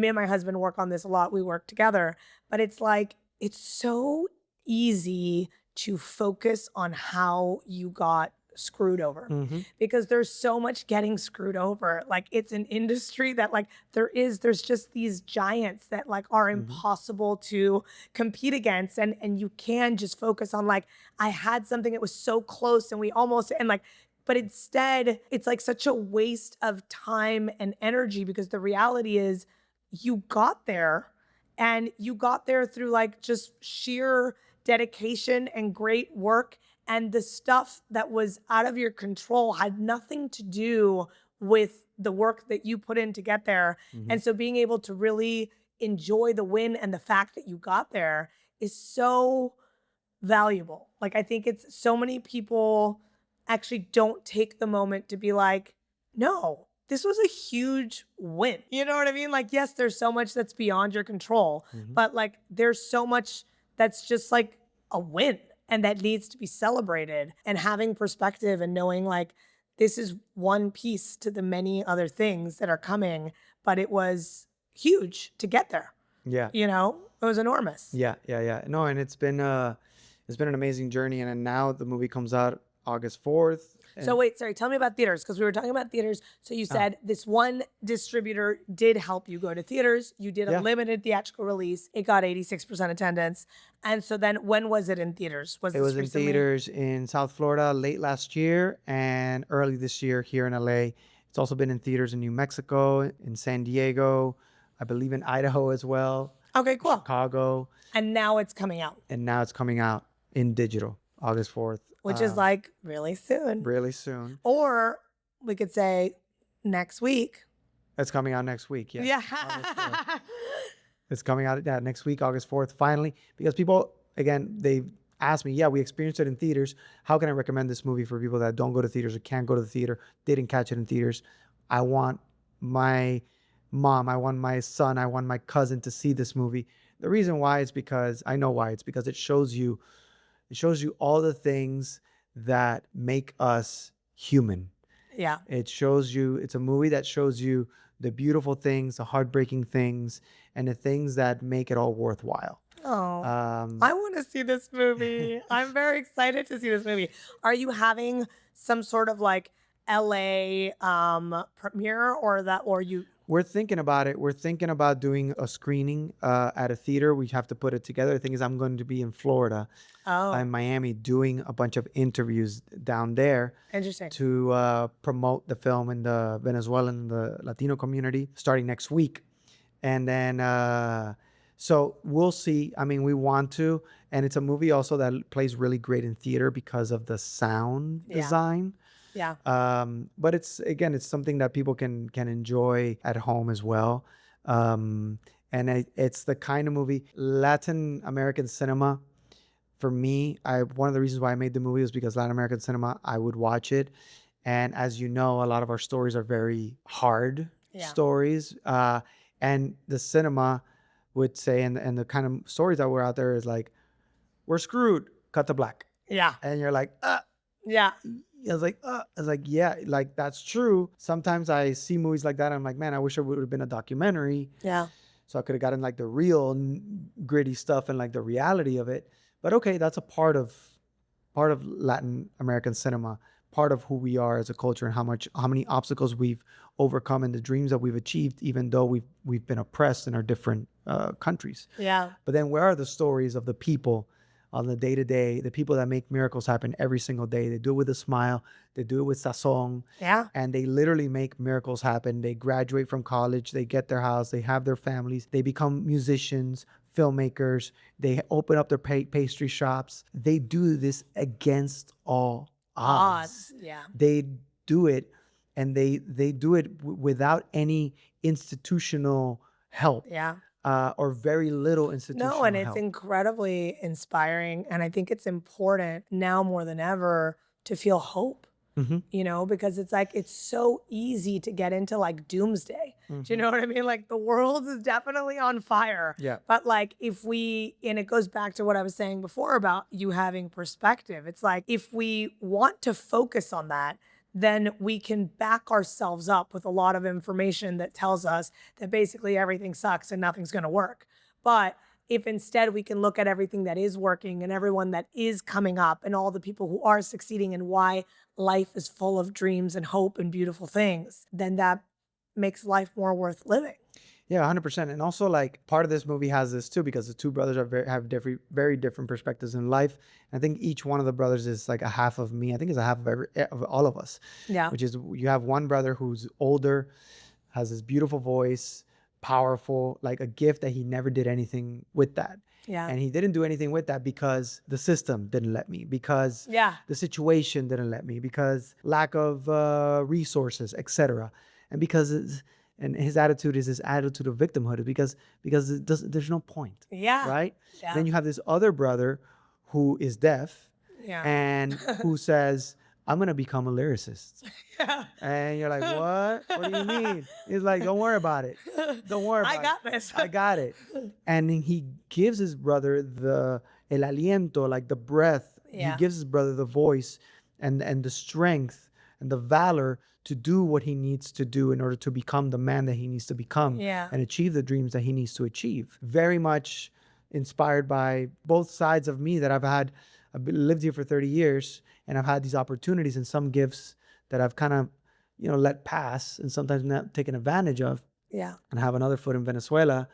me and my husband work on this a lot. We work together, but it's like, it's so easy to focus on how you got screwed over Mhm. because there's so much getting screwed over. Like it's an industry that like there's just these giants that like are Mhm. impossible to compete against and you can just focus on like I had something that was so close and we almost and like but instead it's like such a waste of time and energy because the reality is you got there and you got there through like just sheer dedication and great work and the stuff that was out of your control had nothing to do with the work that you put in to get there. Mhm. And so being able to really enjoy the win and the fact that you got there is so valuable. Like I think it's so many people actually don't take the moment to be like, no, this was a huge win. You know what I mean? Like, yes, there's so much that's beyond your control, Mhm. but like there's so much that's just like a win and that needs to be celebrated. And having perspective and knowing like this is one piece to the many other things that are coming, but it was huge to get there. Yeah. It was enormous. Yeah. No, and it's been an amazing journey. And then now the movie comes out August 4th. So wait, sorry, tell me about theaters because we were talking about theaters. So you Ah. said this one distributor did help you go to theaters. You did a Yeah. limited theatrical release. It got 86% attendance. And so then when was it in theaters? Was It this was in recently? theaters in South Florida late last year and early this year here in LA. It's also been in theaters in New Mexico, in San Diego, I believe in Idaho as well, Okay, cool. Chicago, And now it's coming out, and now it's coming out in digital August 4th. which is like really soon. Really soon. Or we could say next week. It's coming out next week. Yes. Yeah. August 4th. It's coming out next week, August 4th, finally, because people, again, they asked me, yeah, we experienced it in theaters. How can I recommend this movie for people that don't go to theaters or can't go to the theater, didn't catch it in theaters? I want my mom, I want my son, I want my cousin to see this movie. The reason why is because I know why. It's because it shows you all the things that make us human. Yeah. It's a movie that shows you the beautiful things, the heartbreaking things, and the things that make it all worthwhile. Oh, Um, I want to see this movie. I'm very excited to see this movie. Are you having some sort of like LA premiere or you? we're thinking about it. We're thinking about doing a screening at a theater. We have to put it together. The thing is, I'm going to be in Florida, Oh, in Miami, doing a bunch of interviews down there interesting. to promote the film in the Venezuelan, the Latino community starting next week. And then, so we'll see. I mean, we want to. And it's a movie also that plays really great in theater because of the sound Yeah. design. Yeah. But it's something that people can enjoy at home as well. And it's the kind of movie, Latin American cinema. For me, one of the reasons why I made the movie was because Latin American cinema, I would watch it. And as you know, a lot of our stories are very hard Yeah. stories. And the cinema would say, and the kind of stories that were out there is like, we're screwed, cut to black. Yeah. And you're like, Yeah. I was like, yeah, like that's true. Sometimes I see movies like that. And I'm like, man, I wish it would have been a documentary. Yeah. So I could have gotten like the real gritty stuff and like the reality of it. But okay, that's a part of Latin American cinema, part of who we are as a culture and how many obstacles we've overcome and the dreams that we've achieved, even though we've been oppressed in our different countries. Yeah. But then where are the stories of the people on the day to day, the people that make miracles happen every single day? They do it with a smile, they do it with sazon, Yeah. and they literally make miracles happen. They graduate from college, they get their house, they have their families, they become musicians, filmmakers, they open up their pastry shops. They do this against all odds. Odds. Yeah. They do it, and they do it without any institutional help, Yeah. or very little No, institutional and it's help. incredibly inspiring. And I think it's important now more than ever to feel hope, Mhm. because it's like it's so easy to get into like doomsday. Do you know what I mean? Like the world is definitely on fire. Yeah. But like and it goes back to what I was saying before about you having perspective. It's like if we want to focus on that, then we can back ourselves up with a lot of information that tells us that basically everything sucks and nothing's going to work. But if instead we can look at everything that is working and everyone that is coming up and all the people who are succeeding and why life is full of dreams and hope and beautiful things, then that makes life more worth living. Yeah, 100%. And also, like, part of this movie has this too, because the two brothers have very different perspectives in life. I think each one of the brothers is like a half of me. I think it's a half of all of us. Yeah. Which is, you have one brother who's older, has this beautiful voice, powerful, like a gift that he never did anything with that. Yeah. And he didn't do anything with that because the system didn't let me, because Yeah. the situation didn't let me, because lack of resources, etc. And and his attitude is this attitude of victimhood, because there's no point, Yeah. right? Yeah. Then you have this other brother who is deaf Yeah. and who says, I'm gonna become a lyricist. Yeah. And you're like, what? What do you mean? He's like, don't worry about it. Don't worry about I got this. I got it. And then he gives his brother el aliento, like the breath. Yeah. He gives his brother the voice and the strength and the valor to do what he needs to do in order to become the man that he needs to become, Yeah. and achieve the dreams that he needs to achieve. Very much inspired by both sides of me that I've lived here for 30 years, and I've had these opportunities and some gifts that I've kind of, let pass and sometimes not taken advantage of. Yeah. And have another foot in Venezuela,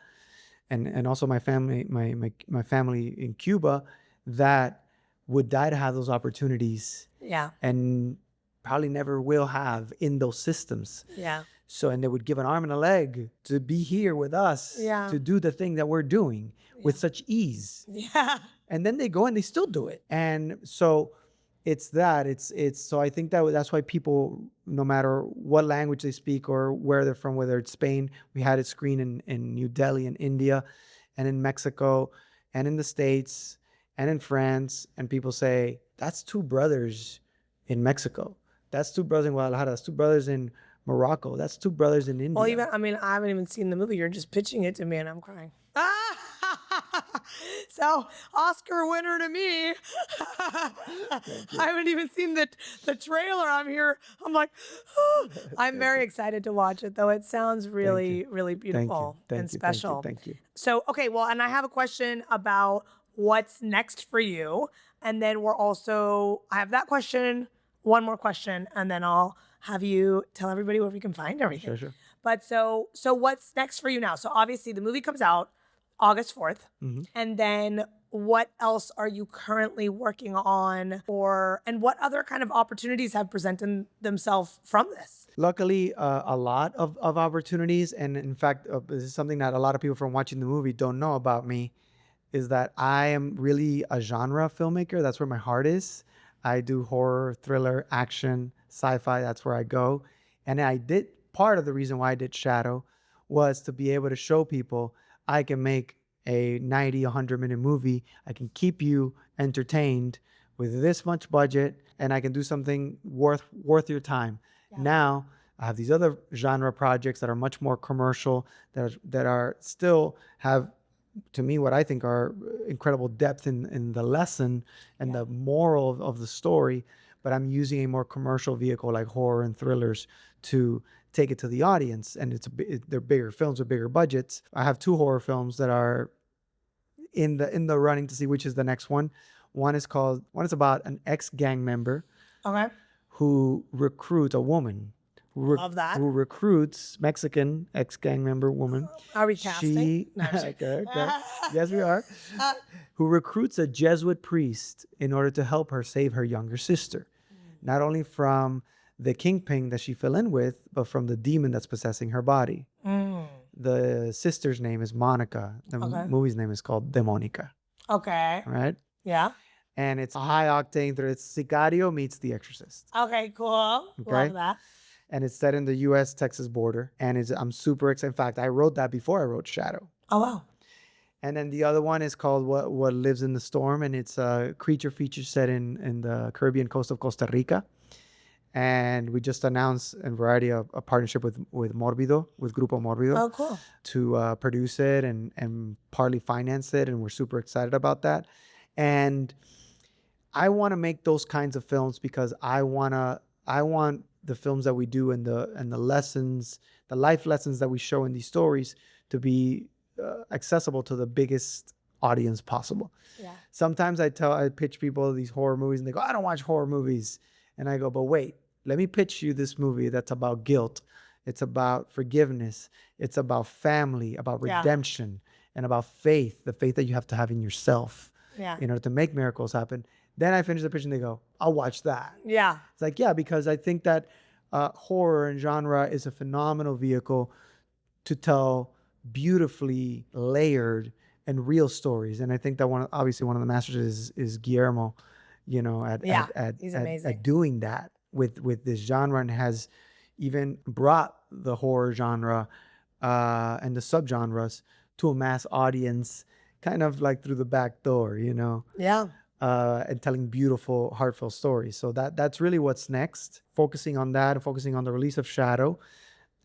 and also my family, my family in Cuba, that would die to have those opportunities Yeah. and probably never will have in those systems. Yeah. So, and they would give an arm and a leg to be here with us, Yeah. to do the thing that we're doing with such ease. Yeah. And then they go and they still do it. And so it's so I think that's why people, no matter what language they speak or where they're from, whether it's Spain, we had it screened in New Delhi, in India, and in Mexico, and in the States, and in France, and people say, that's two brothers in Mexico. That's two brothers in Guadalajara. That's two brothers in Morocco. That's two brothers in India. Well, I haven't even seen the movie. You're just pitching it to me and I'm crying. So, Oscar winner to me. I haven't even seen the trailer. I'm like, I'm very excited to watch it, though. It sounds really, really beautiful and special. Thank you. So, okay, well, and I have a question about what's next for you. And then I have that question, one more question, and then I'll have you tell everybody where we can find everything. Sure. But so what's next for you now? So obviously the movie comes out August 4th. Mm-hmm. And then what else are you currently working on, and what other kind of opportunities have presented themselves from this? Luckily, a lot of opportunities. And in fact, this is something that a lot of people from watching the movie don't know about me, is that I am really a genre filmmaker. That's where my heart is. I do horror, thriller, action, sci-fi. That's where I go. And part of the reason why I did Shadow was to be able to show people I can make a 90, 100-minute movie. I can keep you entertained with this much budget, and I can do something worth your time. Yeah. Now, I have these other genre projects that are much more commercial, that are still have to me, what I think are incredible depth in the lesson and the moral of the story, but I'm using a more commercial vehicle like horror and thrillers to take it to the audience. And they're bigger films with bigger budgets. I have two horror films that are in the running to see which is the next one. One is about an ex-gang member Okay. who recruits a woman Love that. who recruits Mexican ex-gang member woman. Are we casting? She No, I'm just okay, okay. Yes, we are. Who recruits a Jesuit priest in order to help her save her younger sister, not only from the kingpin that she fell in with, but from the demon that's possessing her body. Mm. The sister's name is Monica. The Okay. movie's name is called Demonica. Okay. Right? Yeah. And it's a high octane. It's Sicario meets The Exorcist. Okay, cool. Okay. Love that. And it's set in the U.S.-Texas border. And I'm super excited. In fact, I wrote that before I wrote Shadow. Oh, wow. And then the other one is called What Lives in the Storm. And it's a creature feature set in the Caribbean coast of Costa Rica. And we just announced in Variety a partnership with Morbido, with Grupo Morbido. Oh, cool. To produce it and partly finance it. And we're super excited about that. And I want to make those kinds of films because I want the films that we do and the lessons, the life lessons that we show in these stories to be accessible to the biggest audience possible. Yeah. Sometimes I pitch people these horror movies and they go, I don't watch horror movies. And I go, but wait, let me pitch you this movie that's about guilt. It's about forgiveness. It's about family, about redemption, and about faith, the faith that you have to have in yourself in order to make miracles happen. Then I finish the pitch and they go, I'll watch that. Yeah. It's like, yeah, because I think that horror and genre is a phenomenal vehicle to tell beautifully layered and real stories. And I think that one of the masters is Guillermo, you know, he's amazing at doing that with this genre, and has even brought the horror genre and the subgenres to a mass audience, kind of like through the back door, you know. Yeah. And telling beautiful, heartfelt stories. So that's really what's next. Focusing on that, focusing on the release of Shadow,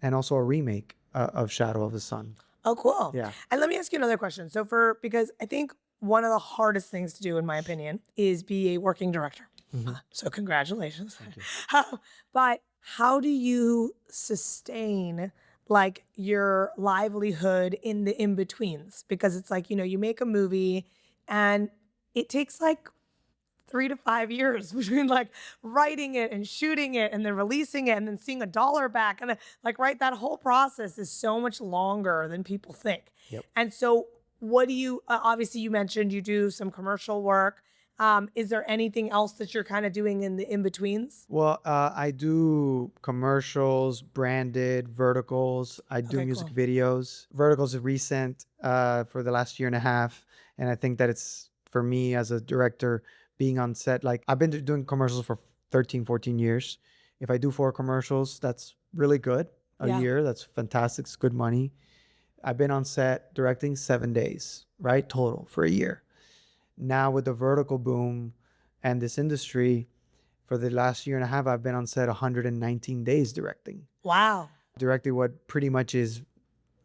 and also a remake of Shadow of the Sun. Oh, cool. Yeah. And let me ask you another question. So because I think one of the hardest things to do, in my opinion, is be a working director. Mm-hmm. So congratulations. Thank you. But how do you sustain like your livelihood in the in-betweens? Because it's like, you know, you make a movie and it takes like 3 to 5 years between like writing it and shooting it and then releasing it and then seeing $1 back. And like, right, that whole process is so much longer than people think. Yep. And so what do you, obviously you mentioned you do some commercial work. Is there anything else that you're kind of doing in the in-betweens? Well, I do commercials, branded, verticals. I do music videos. Verticals is recent for the last year and a half. And I think that it's, for me as a director, being on set, like I've been doing commercials for 13, 14 years. If I do 4 commercials, that's really good. A year, that's fantastic. It's good money. I've been on set directing 7 days, right? Total for a year. Now with the vertical boom and this industry, for the last year and a half, I've been on set 119 days directing. Wow. Directing what pretty much is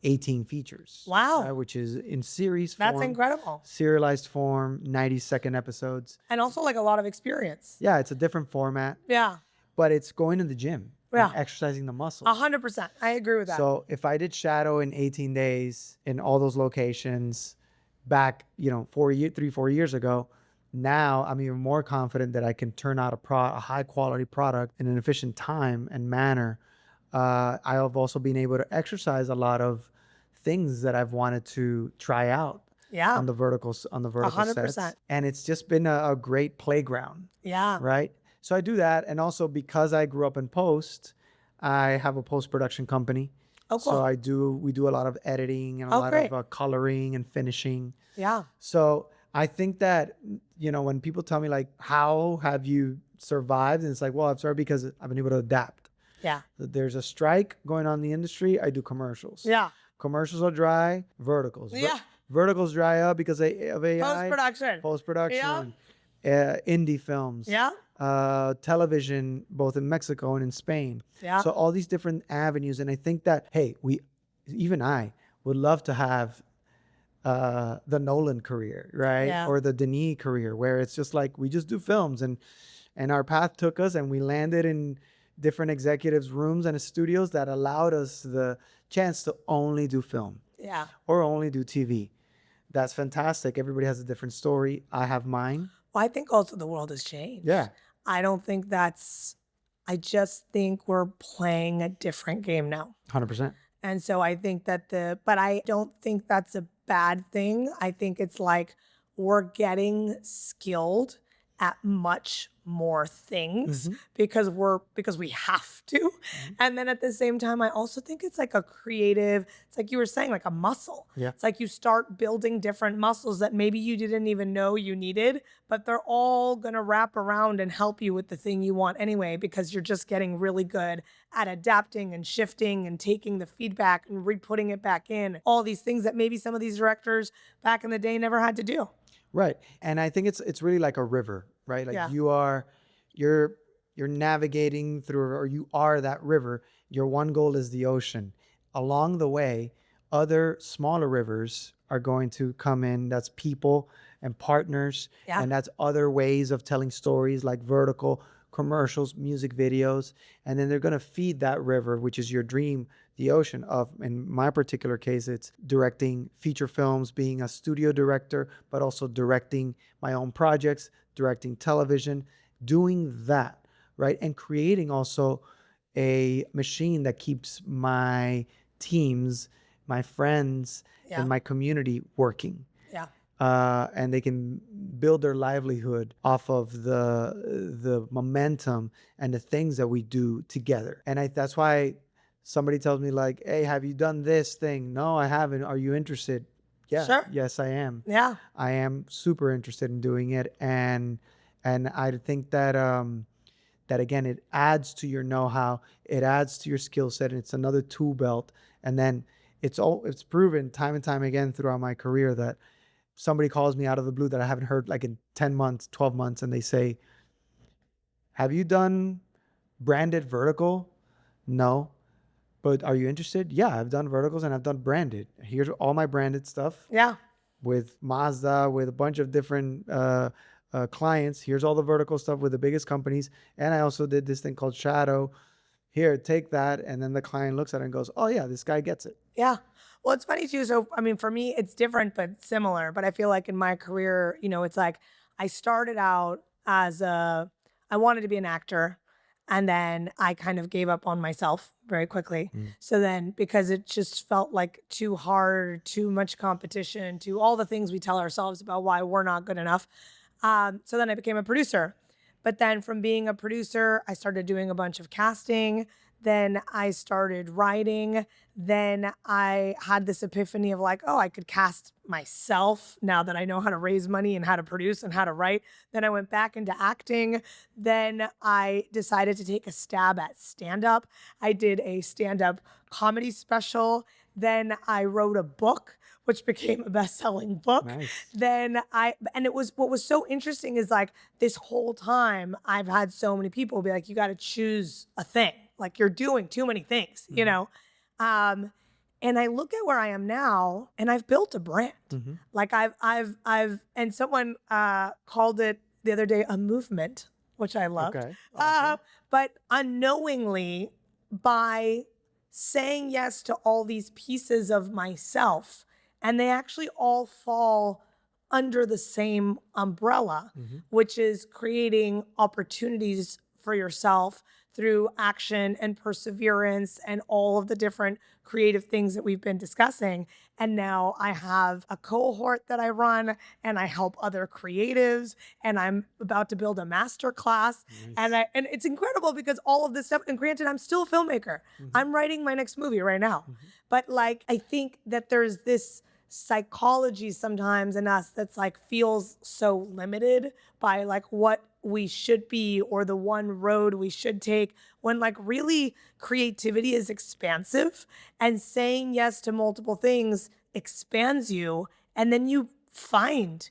18 features. Wow. Which is in series form. That's incredible. Serialized form, 90-second episodes. And also like a lot of experience. Yeah, it's a different format. Yeah. But it's going to the gym. Yeah. And exercising the muscles. 100%. I agree with that. So if I did Shadow in 18 days in all those locations back, you know, 3-4 years ago, now I'm even more confident that I can turn out a high quality product in an efficient time and manner. I have also been able to exercise a lot of things that I've wanted to try out on the vertical 100%. sets. And it's just been a great playground. Yeah. Right? So I do that. And also because I grew up in post, I have a post-production company. Oh, cool. So we do a lot of editing and a lot of coloring and finishing. Yeah. So I think that, you know, when people tell me like, how have you survived? And it's like, well, I've survived because I've been able to adapt. Yeah. There's a strike going on in the industry. I do commercials. Yeah. Commercials are dry, verticals. Yeah. Verticals dry up because of AI. Post-production. Post-production. Yeah. Indie films. Yeah. Television, both in Mexico and in Spain. Yeah. So all these different avenues. And I think that, hey, I would love to have the Nolan career, right? Yeah. Or the Denis career, where it's just like we just do films, and our path took us, and we landed in different executives' rooms and studios that allowed us the chance to only do film Yeah. or only do TV. That's fantastic. Everybody has a different story. I have mine. Well, I think also the world has changed. Yeah, I don't think that's, I just think we're playing a different game now. 100%. And so I think that but I don't think that's a bad thing. I think it's like we're getting skilled at much more things Hmm. because we have to. And then at the same time, I also think it's like a creative, it's like you were saying, like a muscle. Yeah. It's like you start building different muscles that maybe you didn't even know you needed, but they're all gonna wrap around and help you with the thing you want anyway, because you're just getting really good at adapting and shifting and taking the feedback and re-putting it back in. All these things that maybe some of these directors back in the day never had to do. Right. And I think it's really like a river, right? Like Yeah. you're navigating through, or you are that river. Your one goal is the ocean. Along the way, other smaller rivers are going to come in. That's people and partners, Yeah. and that's other ways of telling stories like vertical commercials, music videos, and then they're going to feed that river, which is your dream, the ocean of, in my particular case, it's directing feature films, being a studio director, but also directing my own projects, directing television, doing that, right? And creating also a machine that keeps my teams, my friends, Yeah. and my community working. Yeah. And they can build their livelihood off of the momentum and the things that we do together. And that's why somebody tells me like, "Hey, have you done this thing?" No, I haven't. Are you interested? Yeah, Sure. yes, I am. Yeah. I am super interested in doing it, and I think that that again, it adds to your know-how, it adds to your skill set, and it's another tool belt. And then it's proven time and time again throughout my career that somebody calls me out of the blue that I haven't heard like in 10 months, 12 months, and they say, "Have you done branded vertical?" No. "But are you interested?" "Yeah, I've done verticals and I've done branded. Here's all my branded stuff Yeah. with Mazda, with a bunch of different clients. Here's all the vertical stuff with the biggest companies. And I also did this thing called Shadow. Here, take that." And then the client looks at it and goes, "Oh, yeah, this guy gets it." Yeah. Well, it's funny too. So, I mean, for me, it's different but similar. But I feel like in my career, it's like I started out I wanted to be an actor. And then I kind of gave up on myself very quickly. Mm. So then, because it just felt like too hard, too much competition, to all the things we tell ourselves about why we're not good enough. So then I became a producer. But then from being a producer, I started doing a bunch of casting. Then I started writing. Then I had this epiphany of like, oh, I could cast myself now that I know how to raise money and how to produce and how to write. Then I went back into acting. Then I decided to take a stab at stand up. I did a stand up comedy special. Then I wrote a book, which became a best-selling book. Nice. And it was, what was so interesting is like this whole time I've had so many people be like, you got to choose a thing. Like you're doing too many things, you know? And I look at where I am now and I've built a brand. Mm-hmm. Like and someone called it the other day a movement, which I loved. Okay. Awesome. But unknowingly, by saying yes to all these pieces of myself, and they actually all fall under the same umbrella, Mm-hmm. which is creating opportunities for yourself through action and perseverance and all of the different creative things that we've been discussing. And now I have a cohort that I run and I help other creatives, and I'm about to build a master class. Nice. And it's incredible because all of this stuff, and granted, I'm still a filmmaker. Mhm. I'm writing my next movie right now. Mhm. But like, I think that there's this psychology sometimes in us that's like feels so limited by like what we should be or the one road we should take, when like really creativity is expansive, and saying yes to multiple things expands you, and then you find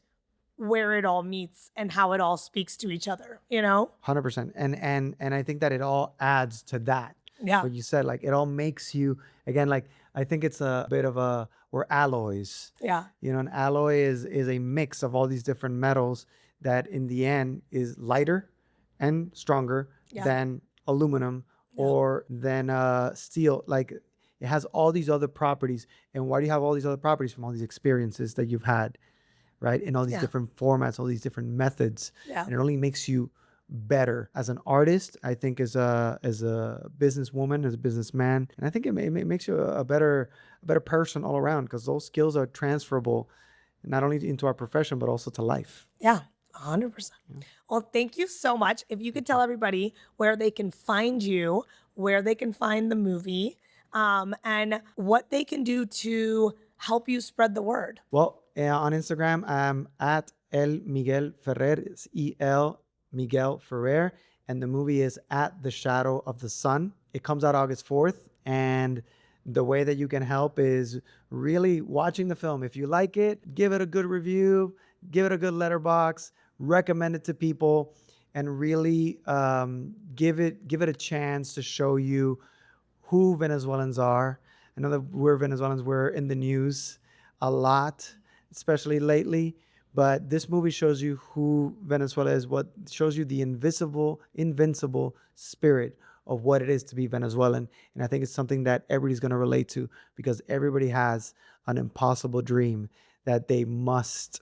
where it all meets and how it all speaks to each other, 100%. And I think that it all adds to that. Yeah. What you said, like it all makes you, again, like I think it's a bit of a, we're alloys. Yeah. You know, an alloy is a mix of all these different metals that in the end is lighter and stronger Yeah. than aluminum Yeah. or than steel. Like it has all these other properties. And why do you have all these other properties? From all these experiences that you've had, right? In all these Yeah. different formats, all these different methods. Yeah. And it only makes you better as an artist. I think as a businesswoman, as a businessman, and I think it makes you a better person all around because those skills are transferable not only into our profession but also to life. Yeah. 100%. Well, thank you so much. If you could tell everybody where they can find you, where they can find the movie, and what they can do to help you spread the word. Well, on Instagram, I'm at El Miguel Ferrer. It's EL Miguel Ferrer. And the movie is At the Shadow of the Sun. It comes out August 4th. And the way that you can help is really watching the film. If you like it, give it a good review, give it a good letterbox, recommend it to people, and really give it a chance to show you who Venezuelans are. I know that we're Venezuelans, we're in the news a lot, especially lately. But this movie shows you who Venezuela is, what shows you the invincible spirit of what it is to be Venezuelan. And I think it's something that everybody's going to relate to because everybody has an impossible dream that they must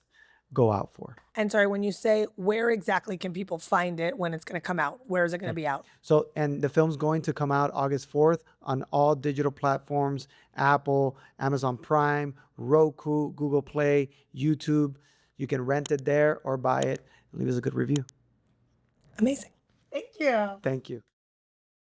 go out for. And sorry, when you say where exactly can people find it when it's going to come out? Where is it going to be out? So, and the film's going to come out August 4th on all digital platforms, Apple, Amazon Prime, Roku, Google Play, YouTube. You can rent it there or buy it and leave us a good review. Amazing. Thank you. Thank you.